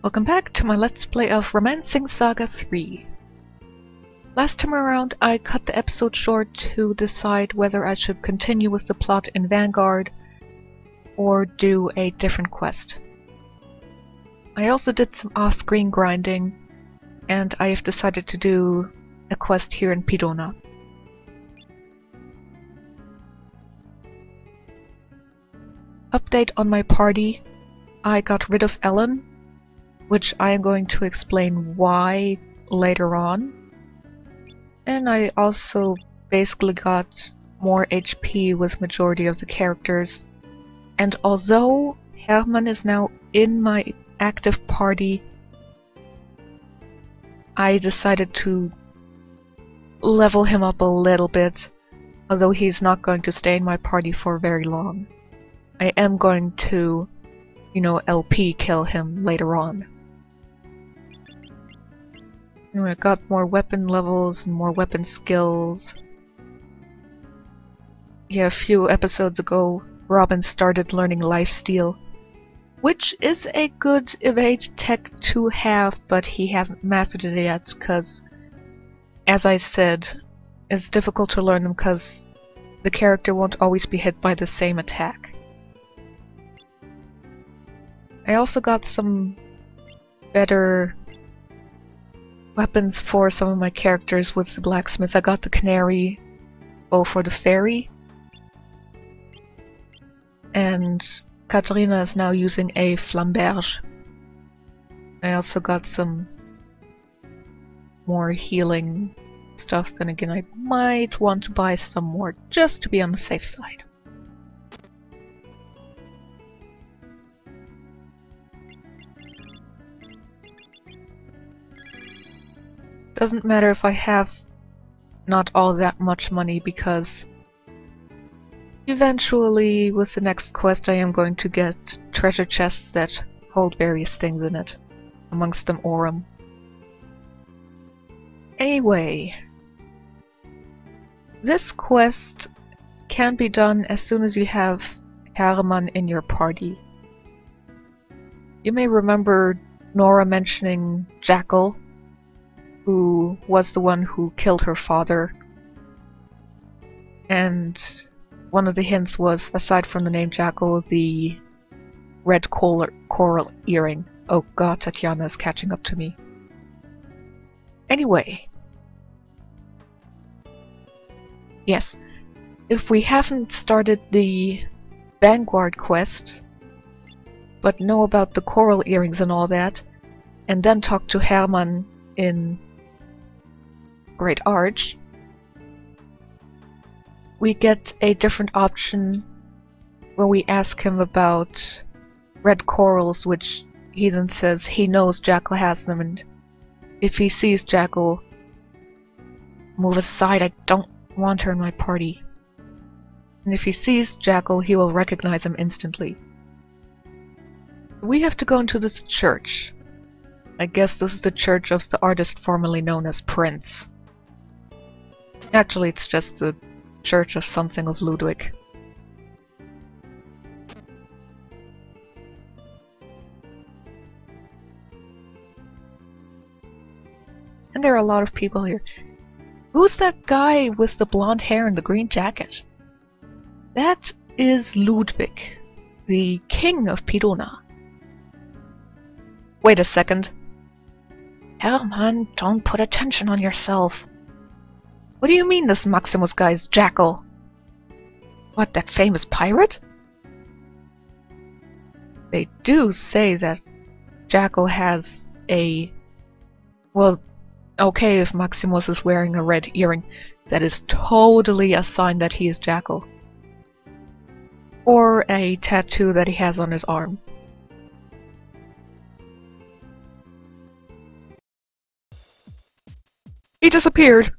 Welcome back to my Let's Play of Romancing Saga 3. Last time around I cut the episode short to decide whether I should continue with the plot in Vanguard or do a different quest. I also did some off-screen grinding and I have decided to do a quest here in Pedona. Update on my party. I got rid of Ellen, which I am going to explain why later on. And I also basically got more HP with majority of the characters. And although Hermann is now in my active party, I decided to level him up a little bit, although he's not going to stay in my party for very long. I am going to, LP kill him later on. Anyway, I got more weapon levels and more weapon skills. Yeah, a few episodes ago, Robin started learning lifesteal, which is a good evade tech to have, but he hasn't mastered it yet because, as I said, it's difficult to learn them because the character won't always be hit by the same attack. I also got some better weapons for some of my characters with the blacksmith. I got the canary bow for the fairy, and Katarina is now using a flamberge. I also got some more healing stuff. Then again, I might want to buy some more just to be on the safe side. Doesn't matter if I have not all that much money, because eventually with the next quest I am going to get treasure chests that hold various things in it, amongst them Aurum. Anyway, this quest can be done as soon as you have Hermann in your party. You may remember Nora mentioning Jackal, who was the one who killed her father. And one of the hints was, aside from the name Jackal, the red coral earring. Oh god, Tatiana is catching up to me. Anyway. Yes, if we haven't started the Vanguard quest, but know about the coral earrings and all that, and then talk to Hermann in Great Arch, we get a different option when we ask him about red corals, which he then says he knows Jackal has them, and if he sees Jackal, move aside, I don't want her in my party. And if he sees Jackal, he will recognize him instantly. We have to go into this church. I guess this is the church of the artist formerly known as Prince. Actually, it's just the church of something of Ludwig. And there are a lot of people here. Who's that guy with the blonde hair and the green jacket? That is Ludwig, the king of Pedona. Wait a second. Hermann, don't put attention on yourself. What do you mean this Maximus guy's Jackal? What, that famous pirate? They do say that Jackal has a... Well, okay, if Maximus is wearing a red earring, that is totally a sign that he is Jackal. Or a tattoo that he has on his arm. He disappeared!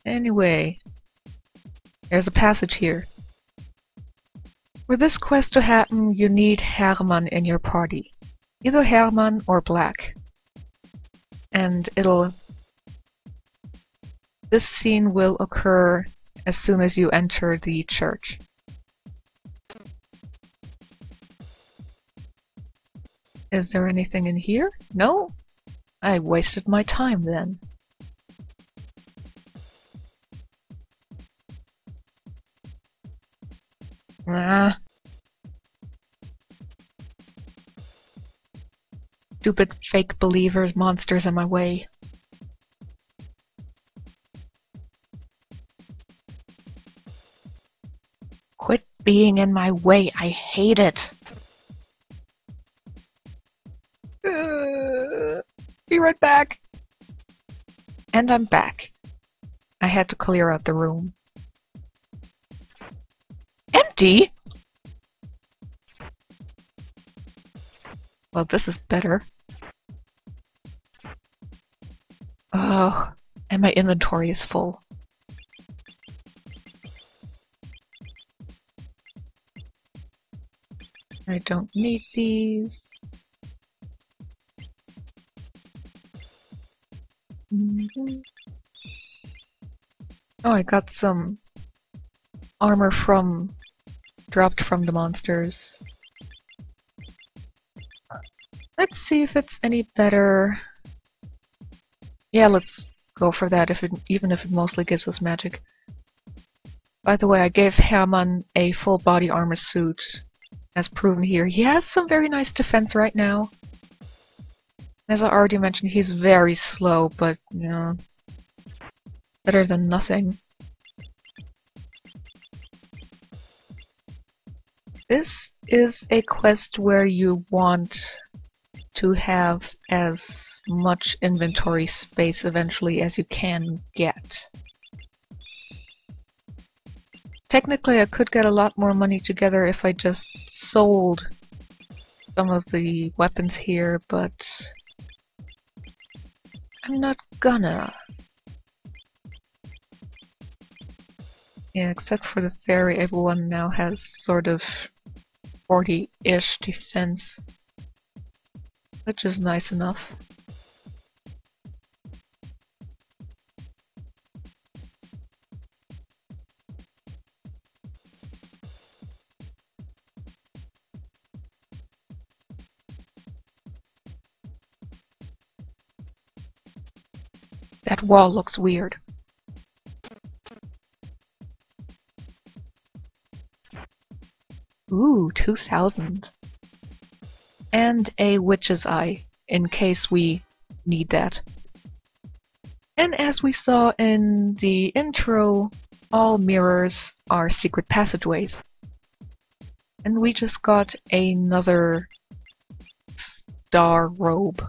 Anyway, there's a passage here. For this quest to happen, you need Hermann in your party. Either Hermann or Black. And this scene will occur as soon as you enter the church. Is there anything in here? No? I wasted my time then. Ah. Stupid fake believers, monsters in my way. Quit being in my way, I hate it! Be right back! And I'm back. I had to clear out the room. Empty? Well, this is better. Oh, and my inventory is full. I don't need these. Oh, I got some armor dropped from the monsters. Let's see if it's any better. Yeah, let's go for that, even if it mostly gives us magic. By the way, I gave Hermann a full body armor suit, as proven here. He has some very nice defense right now. As I already mentioned, he's very slow, but, you know, better than nothing. This is a quest where you want to have as much inventory space eventually as you can get. Technically, I could get a lot more money together if I just sold some of the weapons here, but I'm not gonna. Yeah, except for the fairy, everyone now has sort of 40-ish defense, which is nice enough. That wall looks weird. Ooh, 2000. And a witch's eye, in case we need that. And as we saw in the intro, all mirrors are secret passageways. And we just got another star robe.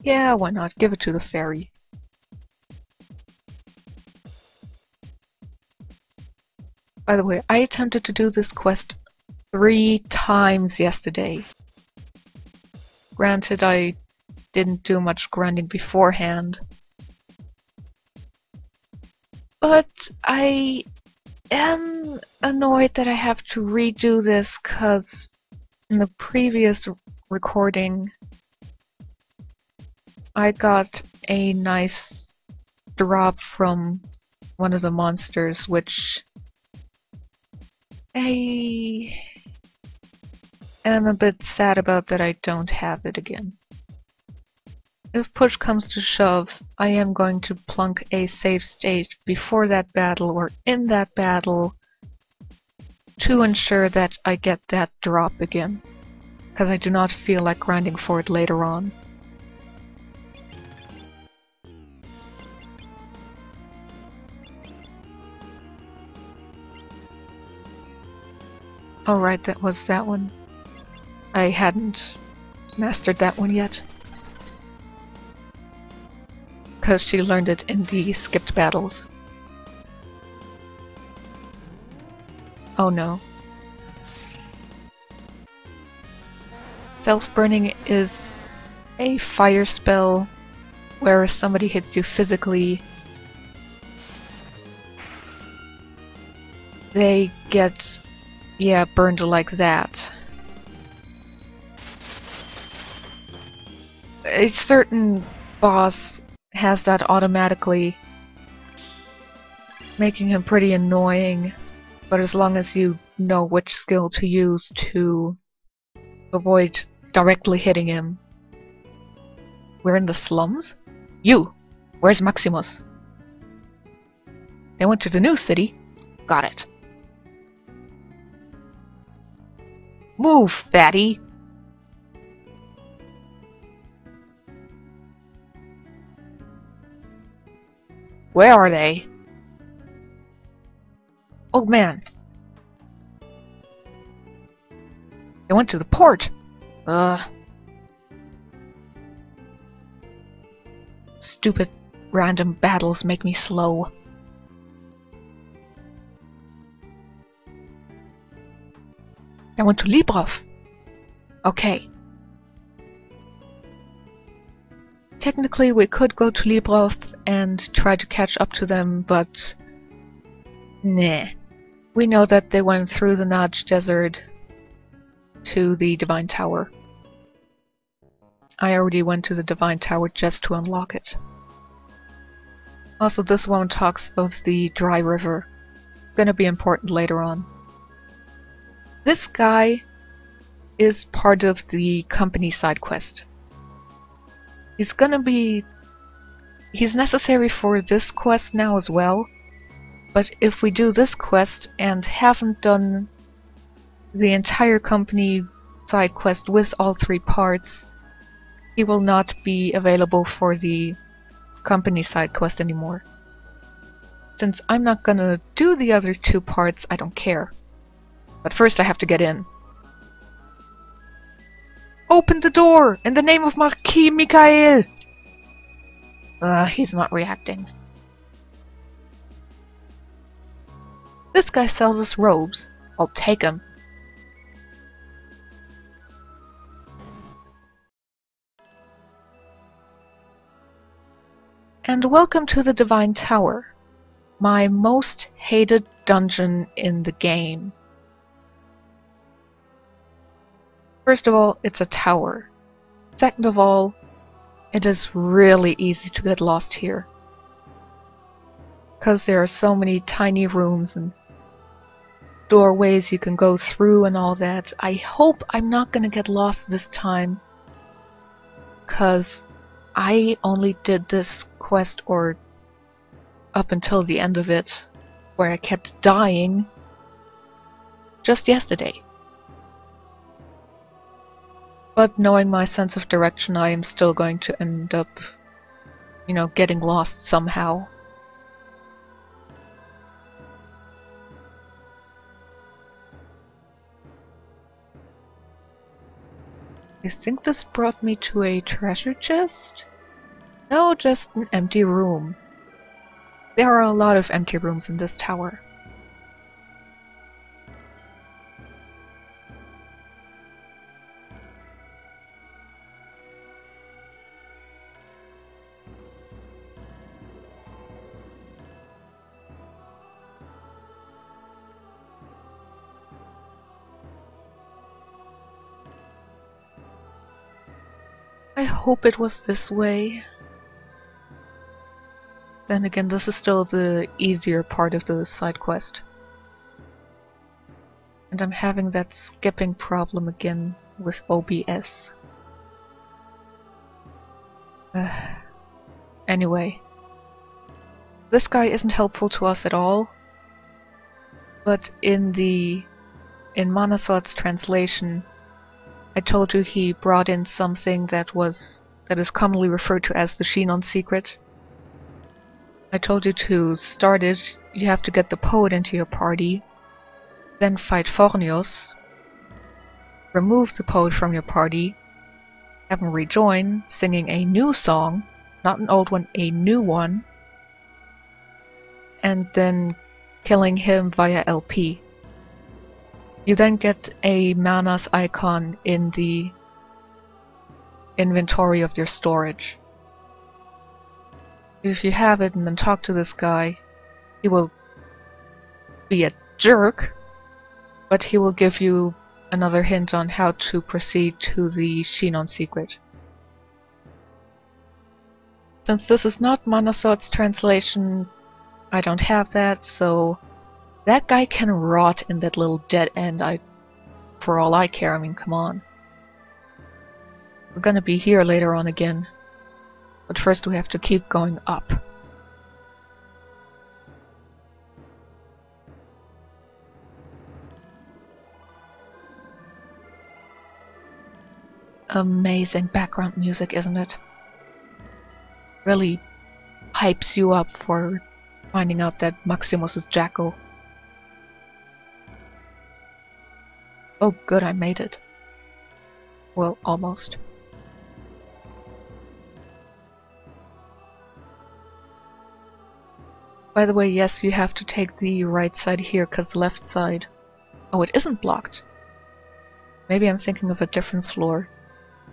Yeah, why not? Give it to the fairy. By the way, I attempted to do this quest 3 times yesterday. Granted, I didn't do much grinding beforehand. But I am annoyed that I have to redo this, cause in the previous recording I got a nice drop from one of the monsters, which I am a bit sad about that I don't have it again. If push comes to shove, I am going to plunk a save state before that battle or in that battle to ensure that I get that drop again, because I do not feel like grinding for it later on. Oh right, that was that one. I hadn't mastered that one yet. Because she learned it in the skipped battles. Oh no. Self-burning is a fire spell where if somebody hits you physically, they get burned like that. A certain boss has that automatically, making him pretty annoying, But as long as you know which skill to use to avoid directly hitting him. We're in the slums? You! Where's Maximus? They went to the new city. Got it. Move, fatty! Where are they? Old man. They went to the port. Stupid random battles make me slow. I went to Librov. Okay. Technically we could go to Librov and try to catch up to them, but nah. We know that they went through the Naj Desert to the Divine Tower. I already went to the Divine Tower just to unlock it. Also, this one talks of the Dry River. Gonna be important later on. This guy is part of the company side quest. He's necessary for this quest now as well, but if we do this quest and haven't done the entire company side quest with all 3 parts, he will not be available for the company side quest anymore. Since I'm not gonna do the other 2 parts, I don't care. But first I have to get in. Open the door! In the name of Marquis Mikhail! He's not reacting. This guy sells us robes. I'll take him. And welcome to the Divine Tower, my most hated dungeon in the game. First of all, it's a tower. Second of all, it is really easy to get lost here. Because there are so many tiny rooms and doorways you can go through and all that. I hope I'm not gonna get lost this time, because I only did this quest, or up until the end of it, where I kept dying, just yesterday. But knowing my sense of direction, I am still going to end up, you know, getting lost somehow. I think this brought me to a treasure chest? No, just an empty room. There are a lot of empty rooms in this tower. I hope it was this way. Then again, this is still the easier part of the side quest. And I'm having that skipping problem again with OBS. Anyway. This guy isn't helpful to us at all. But in Manasot's translation, I told you he brought in something that is commonly referred to as the Shinon secret. I told you to start it, you have to get the poet into your party, then fight Fornios, remove the poet from your party, have him rejoin, singing a new song, not an old one, a new one, and then killing him via LP. You then get a Manas icon in the inventory of your storage. If you have it and then talk to this guy, he will be a jerk, but he will give you another hint on how to proceed to the Shinon secret. Since this is not Manasot's translation, I don't have that, so That guy can rot in that little dead end, for all I care, I mean, come on. We're gonna be here later on again. But first we have to keep going up. Amazing background music, isn't it? Really hypes you up for finding out that Maximus is Jackal. Oh good, I made it. Well, almost. By the way, yes, you have to take the right side here, cause the left side... Oh, it isn't blocked. Maybe I'm thinking of a different floor.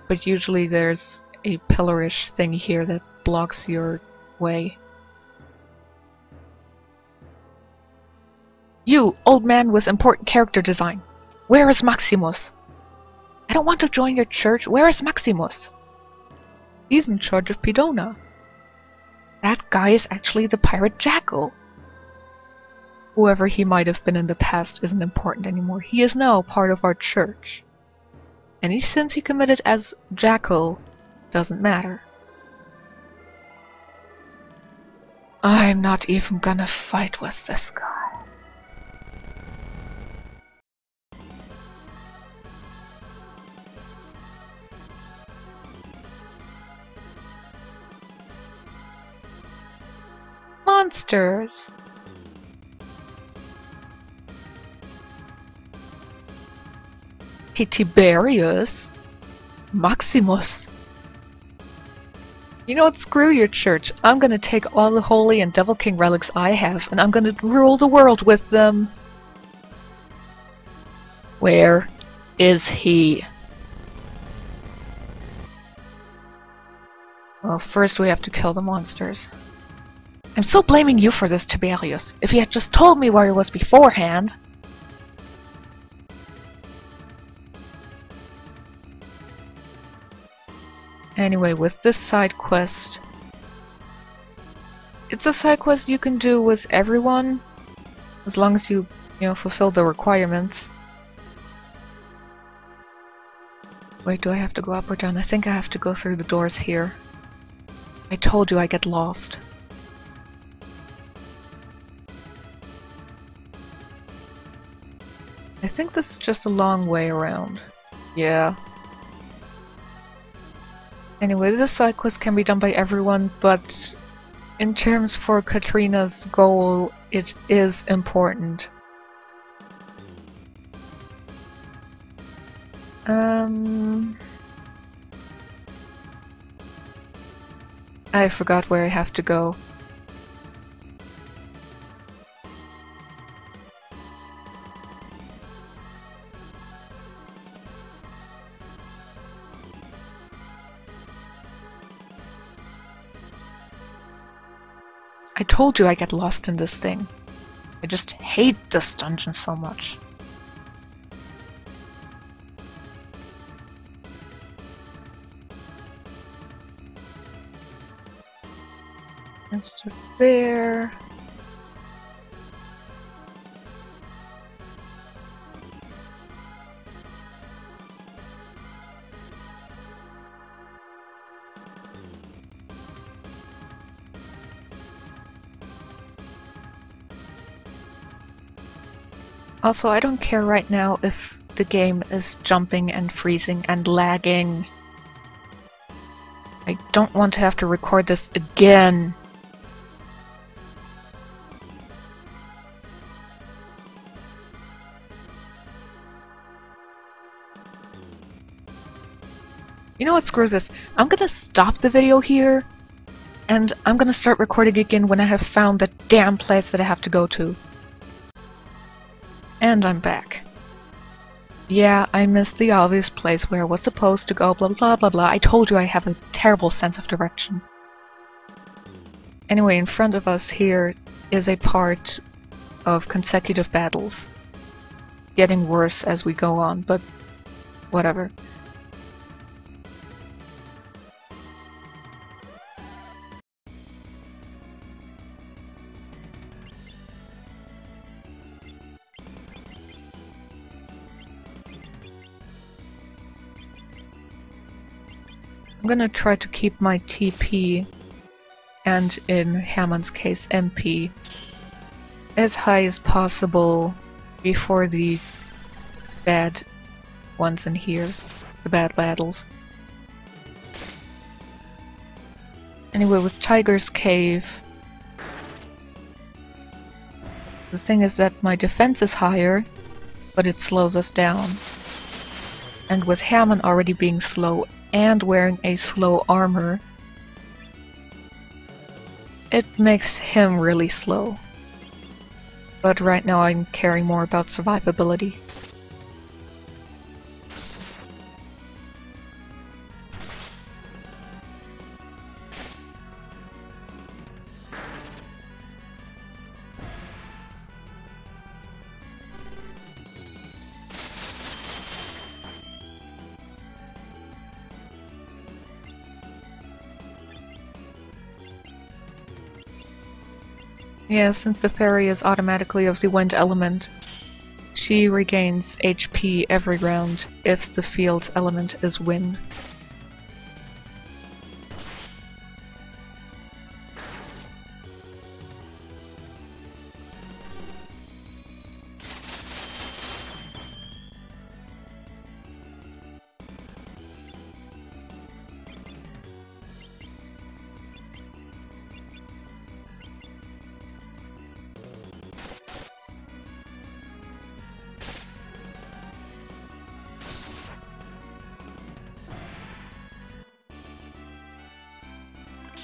But usually there's a pillarish thing here that blocks your way. You, old man with important character design! Where is Maximus? I don't want to join your church. Where is Maximus? He's in charge of Pedona. That guy is actually the pirate Jackal. Whoever he might have been in the past isn't important anymore. He is now part of our church. Any sins he committed as Jackal doesn't matter. I'm not even gonna fight with this guy. Monsters! Hey, Tiberius! Maximus! You know what? Screw your church. I'm gonna take all the holy and devil king relics I have, and I'm gonna rule the world with them! Where is he? Well, first we have to kill the monsters. I'm still blaming you for this, Tiberius. If you had just told me where he was beforehand... Anyway, with this side quest... It's a side quest you can do with everyone, as long as you fulfill the requirements. Wait, do I have to go up or down? I think I have to go through the doors here. I told you I get lost. I think this is just a long way around. Yeah. Anyway, this side quest can be done by everyone, but in terms for Katarina's goal, it is important. I forgot where I have to go. I told you I get lost in this thing. I just hate this dungeon so much. It's just there. Also, I don't care right now if the game is jumping and freezing and lagging. I don't want to have to record this again. You know what, screw this. I'm gonna stop the video here, and I'm gonna start recording again when I have found the damn place that I have to go to. And I'm back. Yeah, I missed the obvious place where I was supposed to go, blah blah blah blah. I told you I have a terrible sense of direction. Anyway, in front of us here is a part of consecutive battles. Getting worse as we go on, but whatever. I'm gonna try to keep my TP, and in Hammond's case MP, as high as possible before the bad ones in here, the bad battles. Anyway, with Tiger's Cave, the thing is that my defense is higher, but it slows us down. And with Hammond already being slow and wearing a slow armor, it makes him really slow. But right now I'm caring more about survivability. Yeah, since the fairy is automatically of the wind element, she regains HP every round if the field's element is wind.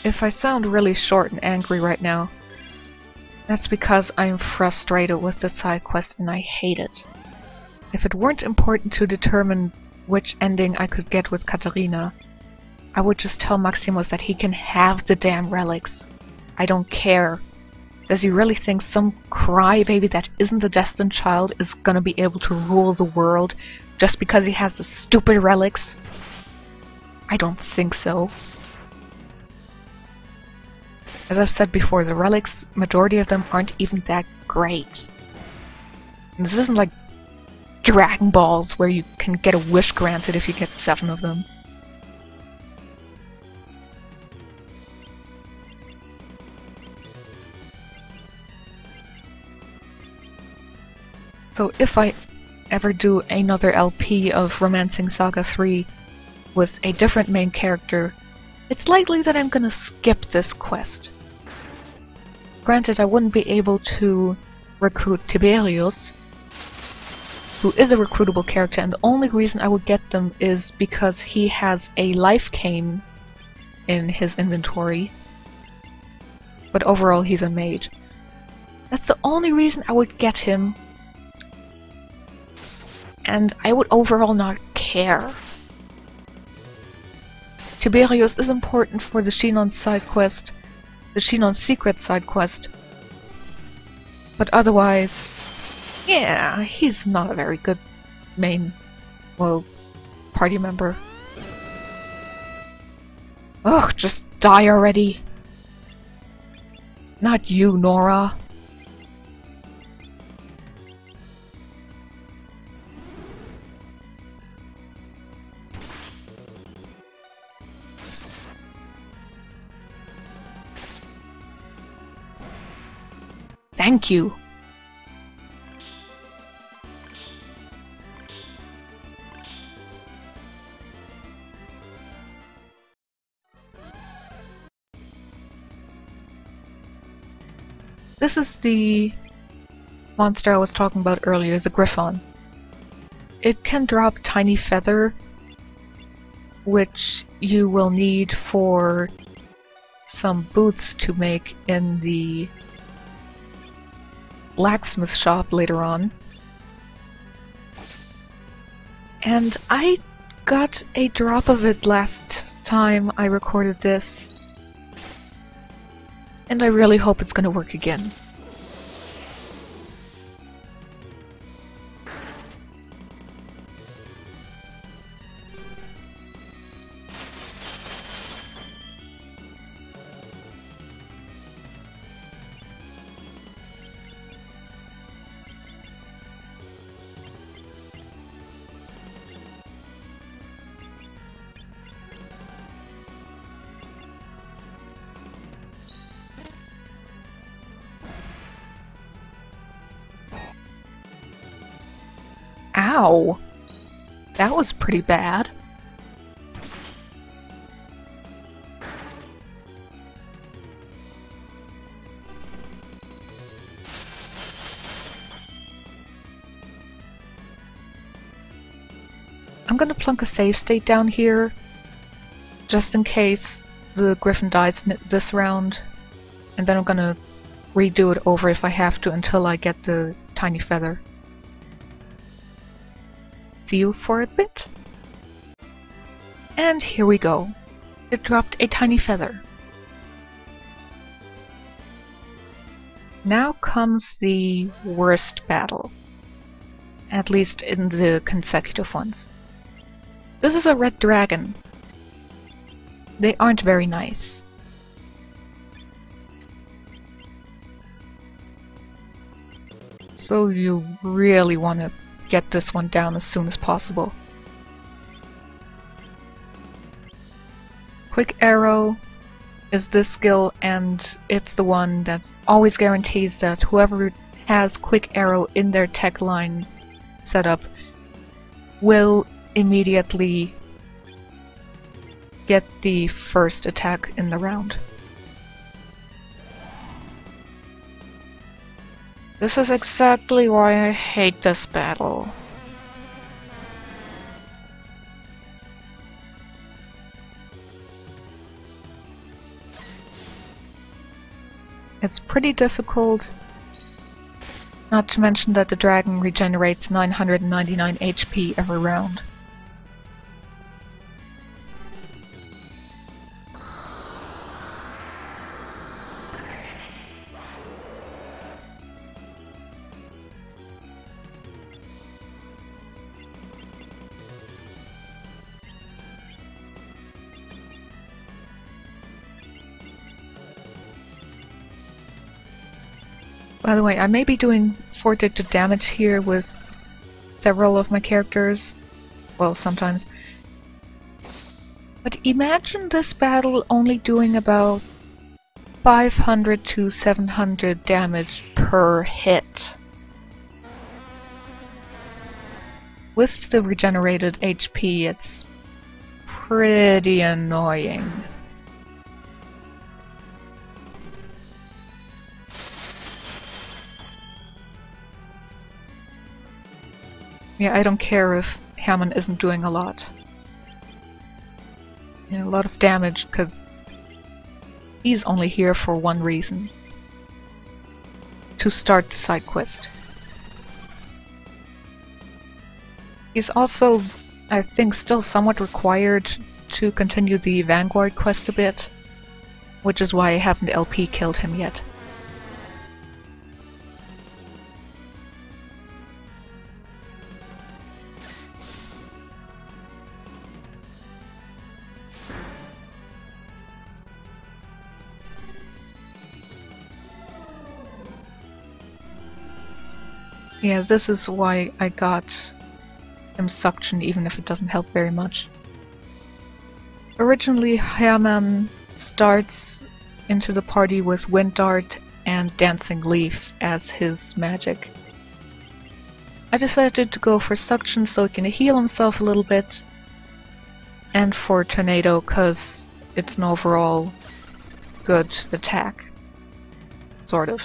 If I sound really short and angry right now, that's because I'm frustrated with the side quest and I hate it. If it weren't important to determine which ending I could get with Katarina, I would just tell Maximus that he can have the damn relics. I don't care. Does he really think some crybaby that isn't a destined child is gonna be able to rule the world just because he has the stupid relics? I don't think so. As I've said before, the relics, majority of them aren't even that great. And this isn't like Dragon Balls where you can get a wish granted if you get 7 of them. So if I ever do another LP of Romancing Saga 3 with a different main character, it's likely that I'm gonna skip this quest. Granted, I wouldn't be able to recruit Tiberius, who is a recruitable character, and the only reason I would get them is because he has a life cane in his inventory. But overall, he's a mage. That's the only reason I would get him, and I would overall not care. Tiberius is important for the Shinon side quest, the Shinon secret side quest, but otherwise, yeah, he's not a very good main, well, party member. Ugh, just die already. Not you, Nora. Thank you. This is the monster I was talking about earlier, the Griffon. It can drop tiny feather, which you will need for some boots to make in the blacksmith shop later on. And I got a drop of it last time I recorded this, and I really hope it's gonna work again. Ow! That was pretty bad. I'm gonna plunk a save state down here, just in case the Griffin dies this round, and then I'm gonna redo it over if I have to until I get the tiny feather. See you for a bit. And here we go. It dropped a tiny feather. Now comes the worst battle, at least in the consecutive ones. This is a red dragon. They aren't very nice. So you really want to get this one down as soon as possible. Quick Arrow is this skill, and it's the one that always guarantees that whoever has Quick Arrow in their tech line setup will immediately get the first attack in the round. This is exactly why I hate this battle. It's pretty difficult, not to mention that the dragon regenerates 999 HP every round. By the way, I may be doing fortitude damage here with several of my characters. Well, sometimes. But imagine this battle only doing about 500 to 700 damage per hit. With the regenerated HP, it's pretty annoying. Yeah, I don't care if Hammond isn't doing a lot. You know, a lot of damage, because he's only here for one reason. To start the side quest. He's also, I think, still somewhat required to continue the Vanguard quest a bit, which is why I haven't LP killed him yet. Yeah, this is why I got him suction, even if it doesn't help very much. Originally, Hammond starts into the party with Wind Dart and Dancing Leaf as his magic. I decided to go for suction so he can heal himself a little bit, and for Tornado cause it's an overall good attack. Sort of.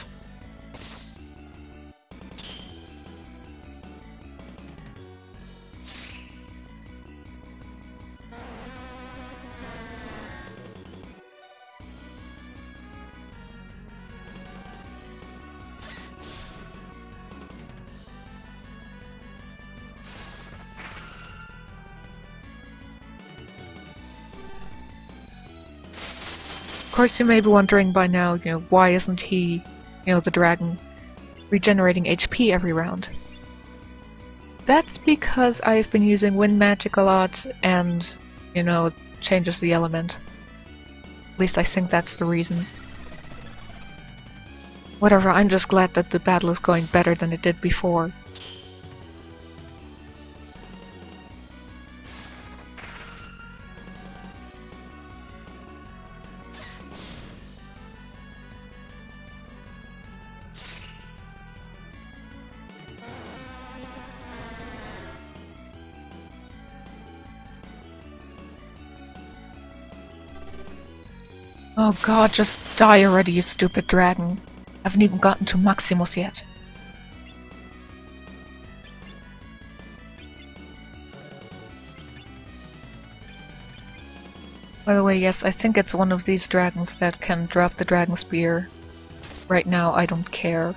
Of course, you may be wondering by now, why isn't he, the dragon, regenerating HP every round? That's because I've been using wind magic a lot, and, it changes the element. At least I think that's the reason. Whatever, I'm just glad that the battle is going better than it did before. Oh god, just die already, you stupid dragon. I haven't even gotten to Maximus yet. By the way, yes, I think it's one of these dragons that can drop the dragon spear. Right now, I don't care.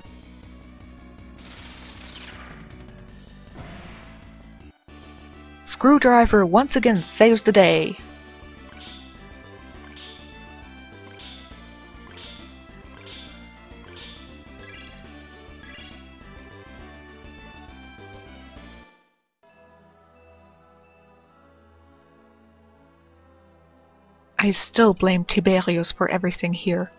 Screwdriver once again saves the day. I still blame Tiberius for everything here.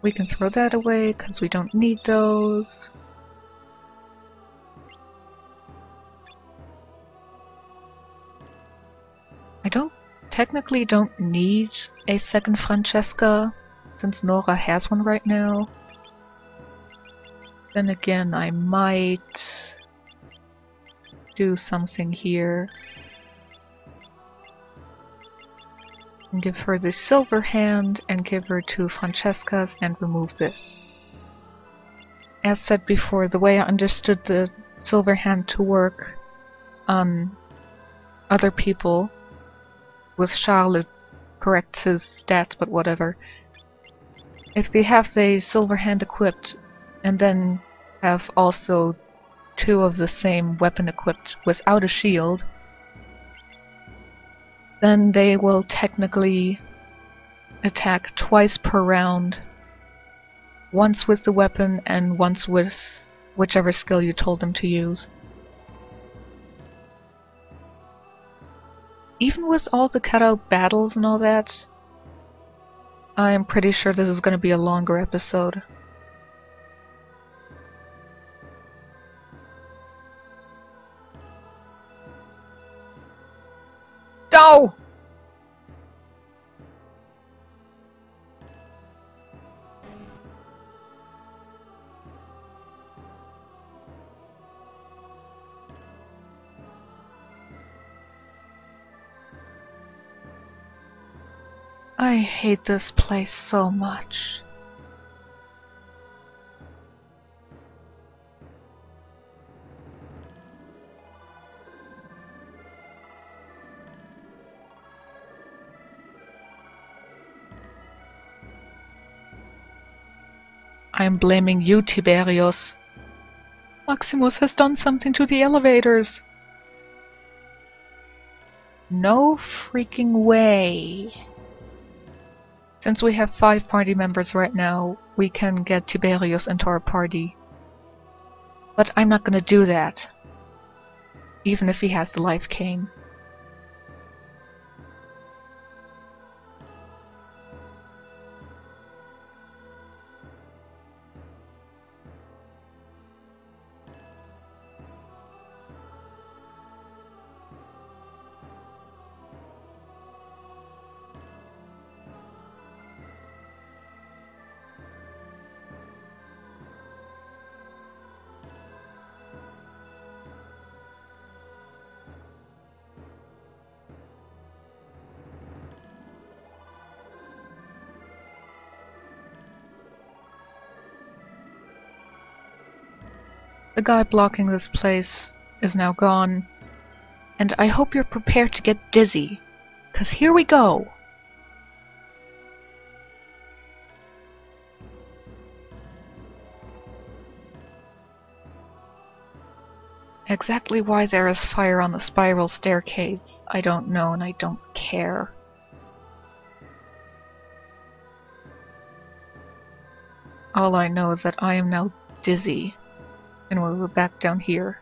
We can throw that away because we don't need those. I technically don't need a second Francesca since Nora has one right now. Then again, I might do something here and give her the silver hand and give her 2 Francescas and remove this. As said before, the way I understood the silver hand to work on other people, with Charles it corrects his stats, but whatever. If they have the silver hand equipped and then have also 2 of the same weapon equipped without a shield, then they will technically attack twice per round, once with the weapon and once with whichever skill you told them to use. Even with all the cutout battles and all that, I'm pretty sure this is going to be a longer episode. No! I hate this place so much. I'm blaming you, Tiberius. Maximus has done something to the elevators. No freaking way. Since we have 5 party members right now, we can get Tiberius into our party. But I'm not gonna do that. Even if he has the life cane. The guy blocking this place is now gone, and I hope you're prepared to get dizzy, 'cause here we go! Exactly why there is fire on the spiral staircase, I don't know and I don't care. All I know is that I am now dizzy. And we're back down here.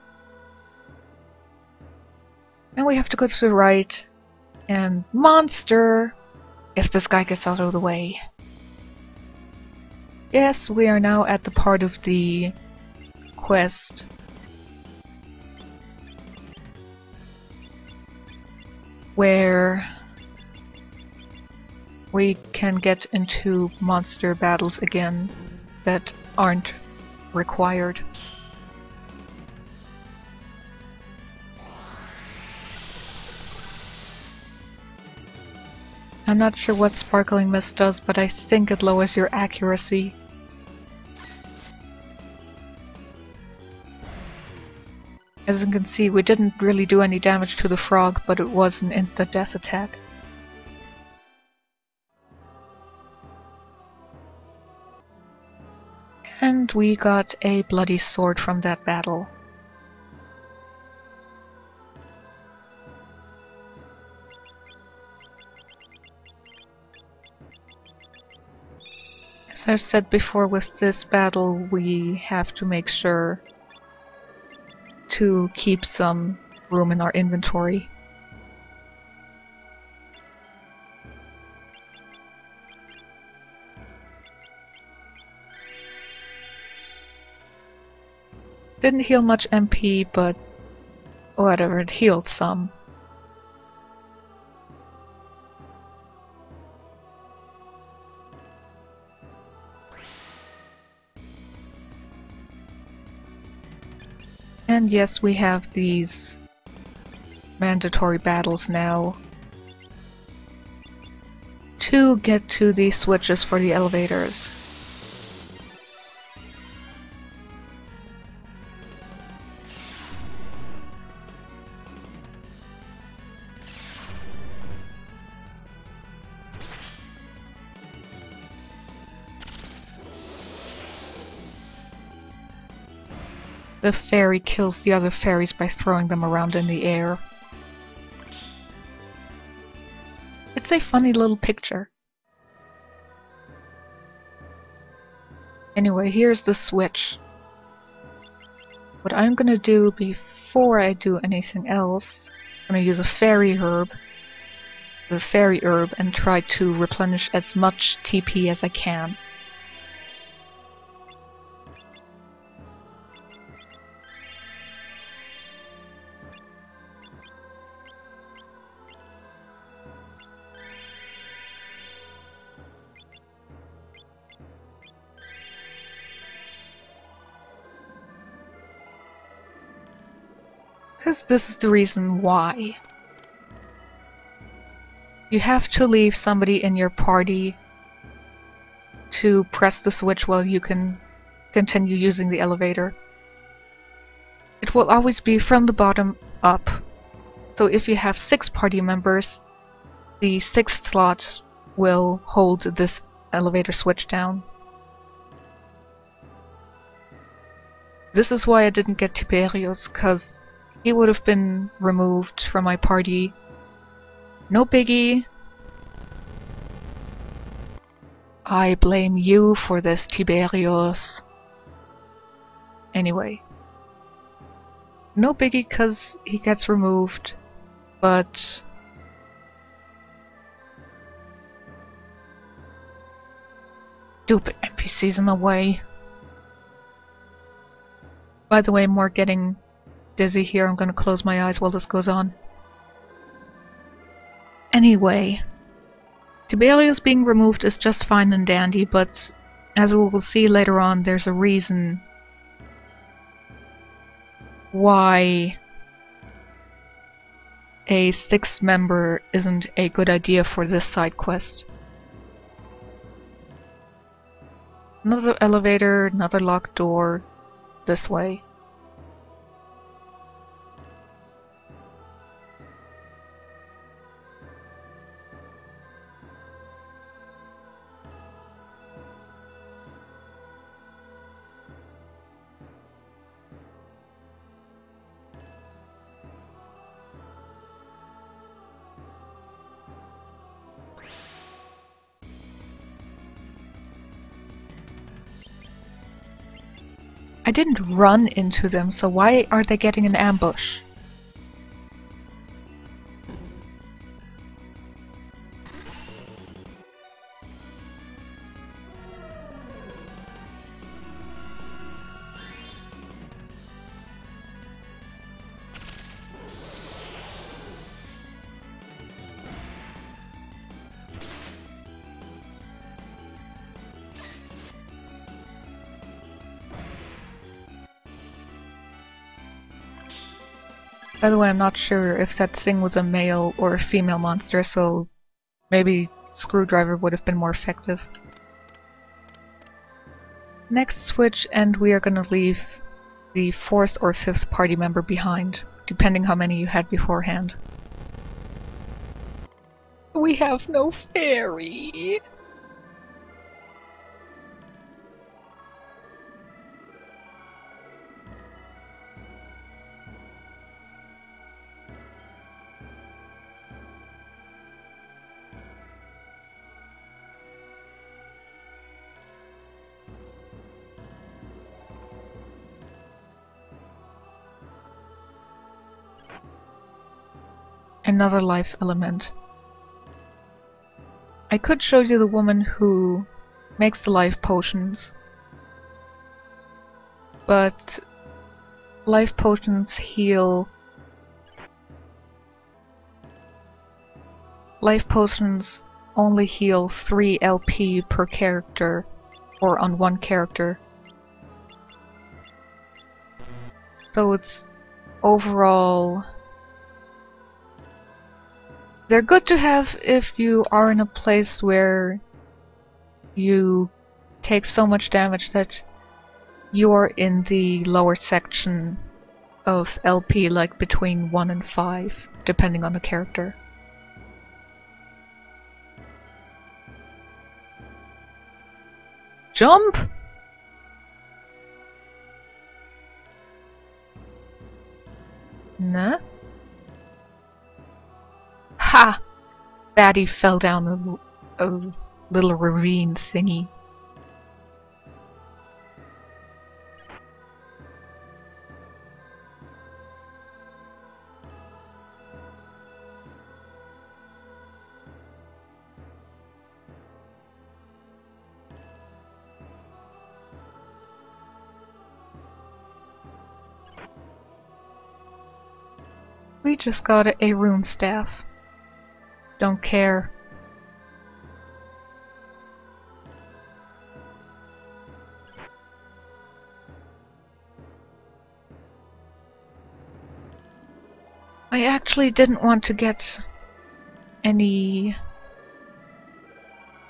And we have to go to the right. And monster! If this guy gets out of the way. Yes, we are now at the part of the quest where we can get into monster battles again that aren't required. I'm not sure what Sparkling Mist does, but I think it lowers your accuracy. As you can see, we didn't really do any damage to the frog, but it was an instant death attack. And we got a bloody sword from that battle. As I've said before, with this battle we have to make sure to keep some room in our inventory. Didn't heal much MP, but whatever, it healed some. And yes, we have these mandatory battles now to get to the switches for the elevators. The fairy kills the other fairies by throwing them around in the air. It's a funny little picture. Anyway, here's the switch. What I'm gonna do before I do anything else, I'm gonna use a fairy herb, and try to replenish as much TP as I can. Because this is the reason why. You have to leave somebody in your party to press the switch while you can continue using the elevator. It will always be from the bottom up. So if you have 6 party members, the 6th slot will hold this elevator switch down. This is why I didn't get Tiberius, because he would have been removed from my party. No biggie. I blame you for this, Tiberius. Anyway. No biggie because he gets removed, but stupid NPCs in the way. By the way, more getting dizzy here. I'm gonna close my eyes while this goes on. Anyway, Tiberius being removed is just fine and dandy, but as we will see later on, there's a reason why a 6th member isn't a good idea for this side quest. Another elevator, another locked door, this way. I didn't run into them, so why are they getting an ambush? By the way, I'm not sure if that thing was a male or a female monster, so maybe screwdriver would have been more effective. Next switch, and we are gonna leave the 4th or 5th party member behind, depending how many you had beforehand. We have no fairy! Another life element. I could show you the woman who makes the life potions, but life potions heal. Life potions only heal 3 LP per character, or on one character. So it's overall... They're good to have if you are in a place where you take so much damage that you're in the lower section of LP, like between 1 and 5, depending on the character. Jump! Nah. Ha! Batty fell down a little ravine thingy. We just got a rune staff. Don't care. I actually didn't want to get any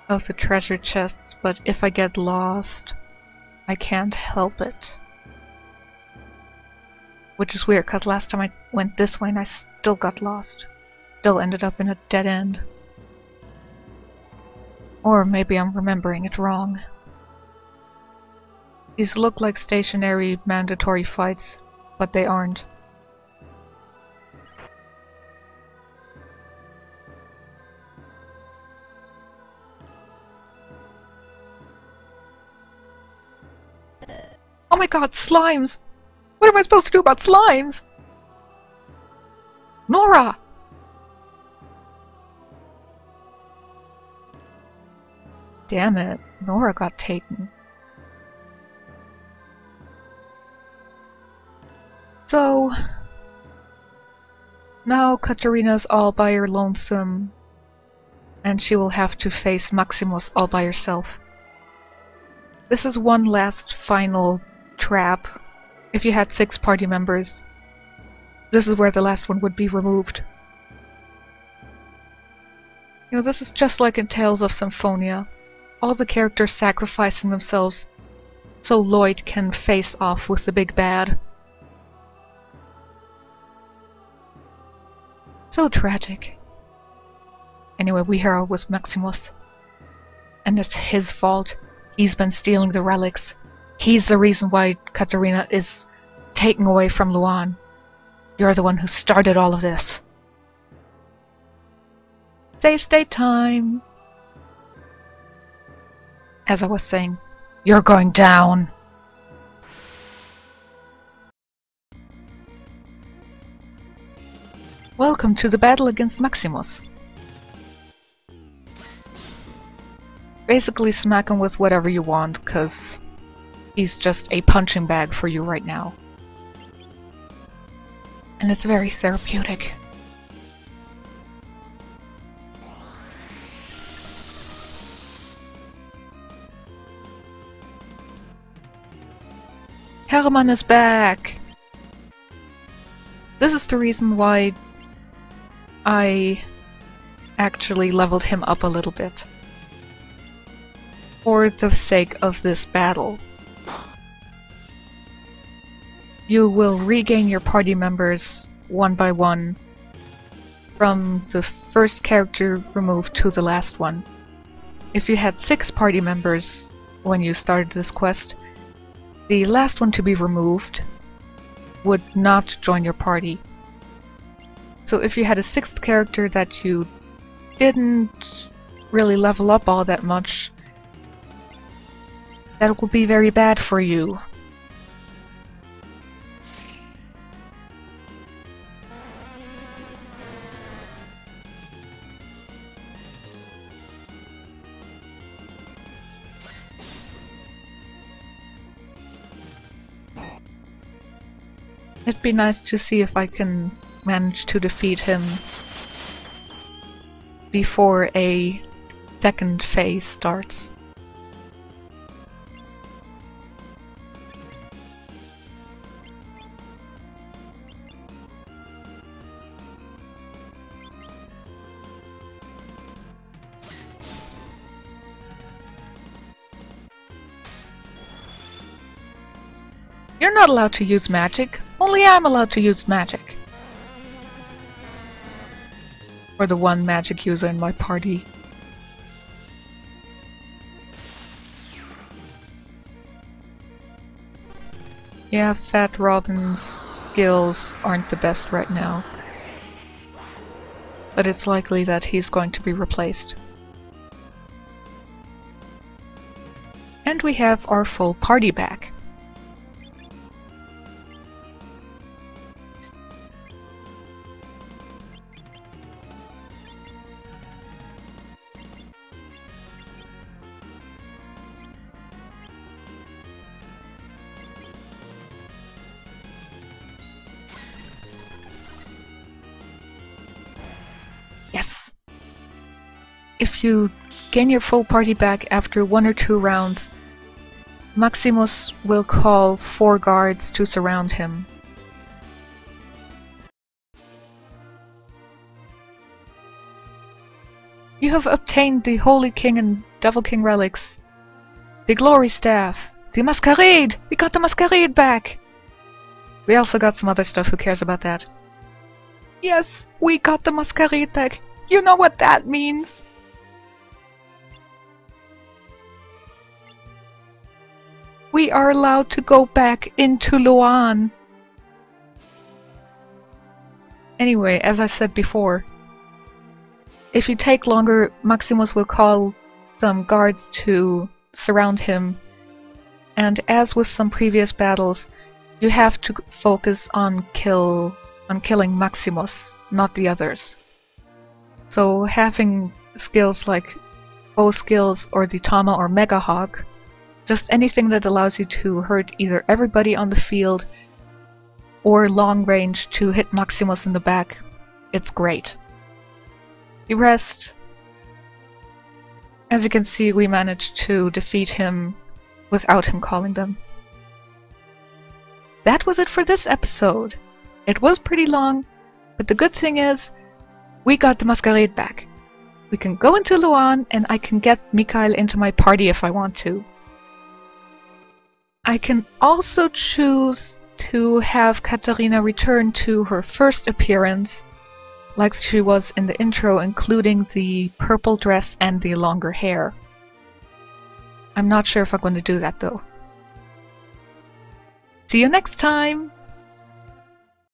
of the treasure chests, but if I get lost, I can't help it. Which is weird, cause last time I went this way and I still got lost. Still ended up in a dead end. Or maybe I'm remembering it wrong. These look like stationary mandatory fights, but they aren't. Oh my god, slimes! What am I supposed to do about slimes? Nora! Damn it, Nora got taken. So... now Katarina's all by her lonesome, and she will have to face Maximus all by herself. This is one last final trap. If you had 6 party members, this is where the last one would be removed. You know, this is just like in Tales of Symphonia. All the characters sacrificing themselves so Lloyd can face off with the big bad. So tragic. Anyway, we hero was Maximus. And it's his fault. He's been stealing the relics. He's the reason why Katarina is taken away from Luan. You're the one who started all of this. Save state time! As I was saying, you're going down! Welcome to the battle against Maximus. Basically smack him with whatever you want, cause he's just a punching bag for you right now. And it's very therapeutic. Hermann is back! This is the reason why I actually leveled him up a little bit. For the sake of this battle. You will regain your party members one by one from the first character removed to the last one. If you had 6 party members when you started this quest, the last one to be removed would not join your party. So if you had a 6th character that you didn't really level up all that much, that would be very bad for you. It'd be nice to see if I can manage to defeat him before a second phase starts. You're not allowed to use magic. Only I'm allowed to use magic. Or the one magic user in my party. Yeah, Fat Robin's skills aren't the best right now. But it's likely that he's going to be replaced. And we have our full party back. Yes! If you gain your full party back after 1 or 2 rounds, Maximus will call 4 guards to surround him. You have obtained the Holy King and Devil King relics, the Glory Staff, the Masquerade! We got the Masquerade back! We also got some other stuff, who cares about that? Yes, we got the Masquerade back! You know what that means! We are allowed to go back into Luan! Anyway, as I said before, if you take longer, Maximus will call some guards to surround him, and as with some previous battles, you have to focus on killing Maximus, not the others. So having skills like bow skills or the Tama or Mega Hawk, just anything that allows you to hurt either everybody on the field or long range to hit Maximus in the back, it's great. The rest, as you can see, we managed to defeat him without him calling them. That was it for this episode. It was pretty long, but the good thing is, we got the Masquerade back. We can go into Luan and I can get Mikhail into my party if I want to. I can also choose to have Katarina return to her first appearance, like she was in the intro, including the purple dress and the longer hair. I'm not sure if I'm going to do that though. See you next time!